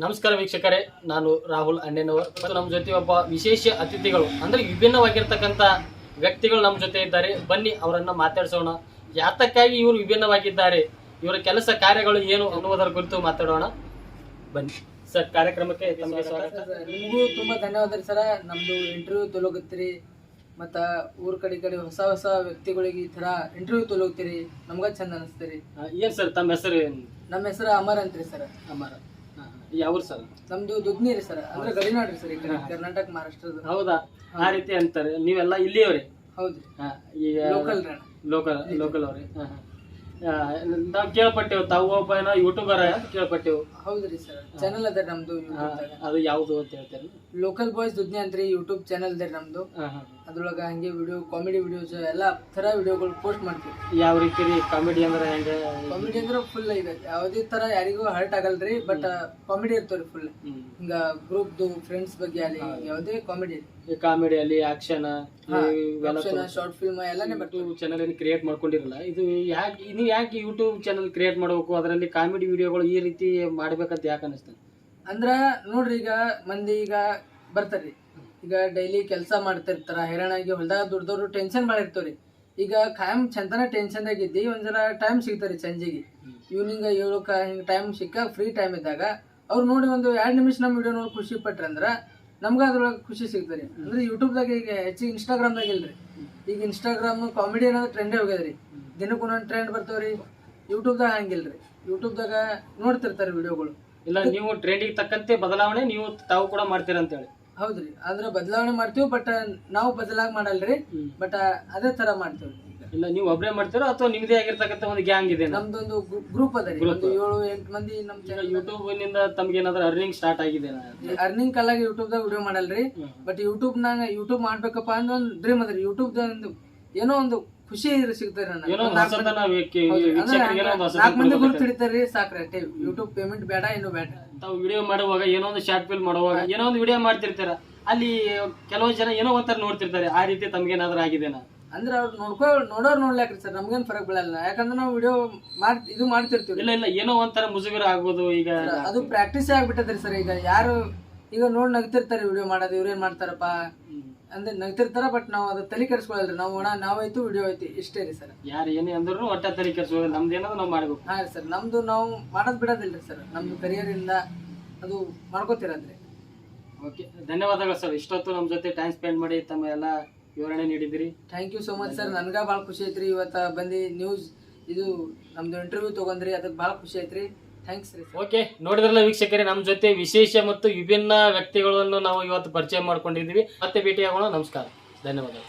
ನಮಸ್ಕಾರ ವೀಕ್ಷಕರೇ, ನಾನು ರಾಹುಲ್ ಅಣ್ಣನವರ್. ಮತ್ತು ನಮ್ಮ ಜೊತೆ ಒಬ್ಬ ವಿಶೇಷ ಅತಿಥಿಗಳು ಅಂದ್ರೆ ವಿಭಿನ್ನವಾಗಿರ್ತಕ್ಕಂಥ ವ್ಯಕ್ತಿಗಳು ನಮ್ಮ ಜೊತೆ ಇದ್ದಾರೆ. ಬನ್ನಿ ಅವರನ್ನ ಮಾತಾಡಿಸೋಣ. ಯಾತಕ್ಕಾಗಿ ಇವರು ವಿಭಿನ್ನವಾಗಿದ್ದಾರೆ, ಇವರ ಕೆಲಸ ಕಾರ್ಯಗಳು ಏನು ಅನ್ನುವುದರ ಕುರಿತು ಮಾತಾಡೋಣ. ಬನ್ನಿ ಸರ್, ಕಾರ್ಯಕ್ರಮಕ್ಕೆ ತಮಗೆ ಸ್ವಾಗತ. ನಿಮಗೂ ತುಂಬಾ ಧನ್ಯವಾದ ರೀ ಸರ. ನಮ್ದು ಇಂಟರ್ವ್ಯೂ ತೊಲಗುತ್ತೀರಿ, ಮತ್ತ ಊರ್ ಕಡೆ ಹೊಸ ಹೊಸ ವ್ಯಕ್ತಿಗಳಿಗೆ ಈ ತರ ಇಂಟರ್ವ್ಯೂ ತೊಲಗುತ್ತೀರಿ, ನಮ್ಗ ಚಂದ ಅನಿಸ್ತೀರಿ. ಏನ್ ಸರ್ ತಮ್ಮ ಹೆಸರು? ನಮ್ಮ ಹೆಸರು ಅಮರ್ ಅಂತ್ರಿ ಸರ್. ಅಮರ. ಯಾವ ಸರ್? ನಮ್ದು ದುದ್ನಿ ರೀ ಸರ್, ಅಂದ್ರೆ ಗಡಿನಾಡ್ರಿ ಸರ್, ಈ ಕಡೆ ಕರ್ನಾಟಕ ಮಹಾರಾಷ್ಟ್ರದ. ಹೌದಾ, ಆ ರೀತಿ ಅಂತಾರೆ. ನೀವೆಲ್ಲ ಇಲ್ಲಿಯವರೇ? ಹೌದ್ರಿ, ಈಗ ಲೋಕಲ್ ರೀ. ಲೋಕಲ್ ಅವ್ರಿ. ನಾವು ಕೇಳ್ಪಟ್ಟೆವು ತಾವು ಒಬ್ಬ ಏನೋ ಯೂಟ್ಯೂಬರ್ ಅಂತ ಕೇಳ್ಪಟ್ಟೆವು. ಹೌದ್ರಿ ಸರ್, ಚಾನಲ್ ಅದ ನಮ್ದು. ಅದು ಯಾವ್ದು ಅಂತ ಹೇಳ್ತಾರೆ? ಲೋಕಲ್ ಬಾಯ್ಸ್ ದುದ್ನಿ ಅಂತ್ರಿ ಯೂಟ್ಯೂಬ್ ಚಾನಲ್ ಅದ ನಮ್ದು. ಅದ್ರೊಳಗ ಹಂಗೆ ವಿಡಿಯೋ, ಕಾಮಿಡಿ ವಿಡಿಯೋಸ್ ಎಲ್ಲಾ ತರ ವಿಡಿಯೋಗಳು ಪೋಸ್ಟ್ ಮಾಡ್ತೀವಿ. ಯಾವ ರೀತಿ ರೀ ಕಾಮಿಡಿ ಅಂದ್ರೆ? ಹೆಂಗೆ ಕಾಮಿಡಿ ಅಂದ್ರೆ ಫುಲ್ ಇದೆ, ಯಾವ್ದೇ ತರ ಯಾರಿಗೂ ಹರ್ಟ್ ಆಗಲ್ರಿ, ಬಟ್ ಕಾಮಿಡಿ ಇರ್ತವ್ರಿ ಫುಲ್. ಹಿಂಗ ಗ್ರೂಪ್ ಫ್ರೆಂಡ್ಸ್ ಬಗ್ಗೆ ಅಲ್ಲಿ ಯಾವ್ದೇ ಕಾಮಿಡಿ ಕಾಮಿಡಿಯಲ್ಲಿ ಆಕ್ಷನ್ ಶಾರ್ಟ್ ಫಿಲ್ಮ್ ಎಲ್ಲಾನೇ ಯೂಟ್ಯೂಬ್ ಚಾನಲ್ ಏನು ಕ್ರಿಯೇಟ್ ಮಾಡ್ಕೊಂಡಿರಲ್ಲ. ಇದು ಯಾಕೆ ನೀವು ಯಾಕೆ ಯೂಟ್ಯೂಬ್ ಚಾನಲ್ ಕ್ರಿಯೇಟ್ ಮಾಡಬೇಕು, ಅದರಲ್ಲಿ ಕಾಮಿಡಿ ವಿಡಿಯೋಗಳು ಈ ರೀತಿ ಮಾಡ್ಬೇಕಂತ ಯಾಕೆ ಅನಿಸ್ತದೆ? ಅಂದ್ರ ನೋಡ್ರಿ, ಈಗ ಮಂದಿ ಈಗ ಬರ್ತಾರ್ರಿ, ಈಗ ಡೈಲಿ ಕೆಲಸ ಮಾಡ್ತಿರ್ತಾರ, ಹೈರಾಣಾಗಿ ಹೊಲ್ದಾಗ ದುಡ್ದವ್ರು ಟೆನ್ಷನ್ ಭಾಳ ಇರ್ತವ್ರಿ. ಈಗ ಖಾಯಂ ಚಂತನ ಟೆನ್ಷನ್ ಆಗಿದ್ದಿ ಒಂದ್ ಜರ ಟೈಮ್ ಸಿಗ್ತಾರಿ ಸಂಜೆಗೆ ಈವ್ನಿಂಗ್ 7ಕ್ಕ ಹಿಂಗ್ ಟೈಮ್ ಸಿಕ್ಕ ಫ್ರೀ ಟೈಮ್ ಇದ್ದಾಗ ಅವ್ರು ನೋಡಿ ಒಂದು 2 ನಿಮಿಷ ನಮ್ಮ ವಿಡಿಯೋ ನೋಡಿ ಖುಷಿ ಪಟ್ರಿ ಅಂದ್ರ ನಮ್ಗ ಅದ್ರೊಳಗೆ ಖುಷಿ ಸಿಗ್ತಾರಿ. ಅಂದ್ರೆ ಯೂಟ್ಯೂಬ್ದಾಗ ಈಗ ಹೆಚ್ಚಿಗೆ ಇನ್ಸ್ಟಾಗ್ರಾಮ್ದಾಗ ಇಲ್ರಿ. ಈಗ ಇನ್ಸ್ಟಾಗ್ರಾಮ್ ಕಾಮಿಡಿ ಅನ್ನೋದು ಟ್ರೆಂಡೇ ಹೋಗ್ಯದ್ರಿ, ದಿನಕ್ಕೆ ಒಂದೊಂದು ಟ್ರೆಂಡ್ ಬರ್ತಾವ್ರಿ. ಯೂಟ್ಯೂಬ್ದಾಗ ಹಂಗಿಲ್ರಿ, ಯೂಟ್ಯೂಬ್ದಾಗ ನೋಡ್ತಿರ್ತಾರೆ ವಿಡಿಯೋಗಳು. ಇಲ್ಲ, ನೀವು ಟ್ರೆಂಡಿಗೆ ತಕ್ಕಂತೆ ಬದಲಾವಣೆ ನೀವು ತಾವು ಕೂಡ ಮಾಡ್ತೀರ ಅಂತ ಹೇಳಿ. ಹೌದ್ರಿ, ಆದ್ರ ಬದಲಾವಣೆ ಮಾಡ್ತೀವಿ, ಬಟ್ ನಾವು ಬದಲಾಗಿ ಮಾಡಲ್ರಿ, ಬಟ್ ಅದೇ ತರ ಮಾಡ್ತೀವಿ. ಇಲ್ಲ, ನೀವು ಒಬ್ಬರೇ ಮಾಡ್ತೀರಾ ಅಥವಾ ನಿಮ್ದೇ ಆಗಿರ್ತಕ್ಕಂಥ ಒಂದು ಗ್ಯಾಂಗ್ ಇದೆ? ನಮ್ದೊಂದು ಗ್ರೂಪ್ ಅದ ರೀ, ಒಂದು 7-8 ಮಂದಿ ನಮ್ ಚಾನಲ್. ಯೂಟ್ಯೂಬ್ ನಿಂದ ತಮ್ಗೆ ಏನಾದ್ರು ಅರ್ನಿಂಗ್ ಸ್ಟಾರ್ಟ್ ಆಗಿದೆ? ಅರ್ನಿಂಗ್ ಕಲಾಗಿ ಯೂಟ್ಯೂಬ್ದಾಗ ವಿಡಿಯೋ ಮಾಡಲ್ರಿ, ಬಟ್ ಯೂಟ್ಯೂಬ್ ಮಾಡ್ಬೇಕಪ್ಪ ಅಂದ ಒಂದು ಡ್ರೀಮ್ ಅದ್ರಿ. ಯೂಟ್ಯೂಬ್ ಏನೋ ಒಂದು ಖುಷಿ ಸಿಗ್ತಾರೆ. 4 ಮಂದಿ ಗುರುತು ಹಿಡಿತಾರ್ರಿ, ಸಾಕ್ರಿ. ಯೂಟ್ಯೂಬ್ ಪೇಮೆಂಟ್ ಬೇಡ, ಏನು ಬೇಡ. ತಾವು ವಿಡಿಯೋ ಮಾಡುವಾಗ ಏನೋ ಒಂದು ಶಾರ್ಟ್ ಫಿಲ್ಮ್ ಮಾಡುವಾಗ ಏನೋ ಒಂದು ವಿಡಿಯೋ ಮಾಡ್ತಿರ್ತಾರ, ಅಲ್ಲಿ ಕೆಲವು ಜನ ಏನೋ ಒಂಥರ ನೋಡ್ತಿರ್ತಾರೆ. ಆ ರೀತಿ ತಮ್ಗೇನಾದ್ರೂ ಆಗಿದೆನಾ? ಅಂದ್ರೆ ಅವ್ರು ನೋಡೋರ್ ನೋಡ್ಲಾಕ್ರಿ ಸರ್, ನಮ್ಗೇನ್ ಫರಕ್ ಬೀಳಲ್ಲ, ಯಾಕಂದ್ರೆ ನಾವು ವಿಡಿಯೋ ಇದು ಮಾಡ್ತಿರ್ತೀವಿ. ಇಲ್ಲ, ಏನೋ ಒಂಥರ ಮುಜುಗರ ಆಗ್ಬೋದು. ಈಗ ಅದು ಪ್ರಾಕ್ಟೀಸ್ ಆಗ್ಬಿಟ್ಟದ್ರಿ ಸರ್. ಈಗ ಯಾರು ಈಗ ನೋಡ್ ನಗ್ತಿರ್ತಾರೆ ವಿಡಿಯೋ ಮಾಡೋದು, ಇವ್ರೇನ್ ಮಾಡ್ತಾರಪ್ಪ ಅಂದ್ರೆ ನಗ್ತಿರ್ತಾರ, ಬಟ್ ನಾವು ಅದು ತಲೆ ಕೆಡಿಸ್ಕೊಳ್ಳಲ್ರಿ. ನಾವಾಯ್ತು ವಿಡಿಯೋ ಐತಿ, ಇಷ್ಟೇ ರೀ ಸರ್. ಯಾರು ಏನೇ ಅಂದ್ರು ಒಟ್ಟ ತಲೆ ಕೆಡಿಸ್ಕೊಳ್ಳಿ, ನಮ್ದು ಏನಾದ್ರು ನಾವು ಮಾಡ್ಬೇಕು. ಹಾ ಸರ್, ನಮ್ದು ನಾವು ಮಾಡೋದ್ ಬಿಡೋದಿಲ್ರಿ ಸರ್, ನಮ್ದು ಕರಿಯರ್ ಇಂದ ಅದು ಮಾಡ್ಕೋತಿರದ್ರಿ. ಓಕೆ, ಧನ್ಯವಾದಗಳು ಸರ್. ಇಷ್ಟೊತ್ತು ನಮ್ಮ ಜೊತೆ ಟೈಮ್ ಸ್ಪೆಂಡ್ ಮಾಡಿ ತಮ್ಮ ಎಲ್ಲ ವಿವರಣೆ ನೀಡಿದಿರಿ. Thank you so much sir. ನನ್ಗ ಭಾಳ ಖುಷಿ ಐತ್ರಿ ಇವತ್ತ ಬಂದು ನ್ಯೂಸ್ ಇದು ನಮ್ದು ಇಂಟರ್ವ್ಯೂ ತಗೊಂಡ್ರಿ, ಅದಕ್ಕೆ ಭಾಳ ಖುಷಿ ಐತ್ರಿ. ಥ್ಯಾಂಕ್ಸ್ ರೀ. ಓಕೆ, ನೋಡಿದ್ರಲ್ಲ ವೀಕ್ಷಕರೇ, ನಮ್ಮ ಜೊತೆ ವಿಶೇಷ ಮತ್ತು ವಿಭಿನ್ನ ವ್ಯಕ್ತಿಗಳನ್ನು ನಾವು ಇವತ್ತು ಪರಿಚಯ ಮಾಡ್ಕೊಂಡಿದ್ದೀವಿ. ಮತ್ತೆ ಭೇಟಿಯಾಗೋಣ. ನಮಸ್ಕಾರ, ಧನ್ಯವಾದಗಳು.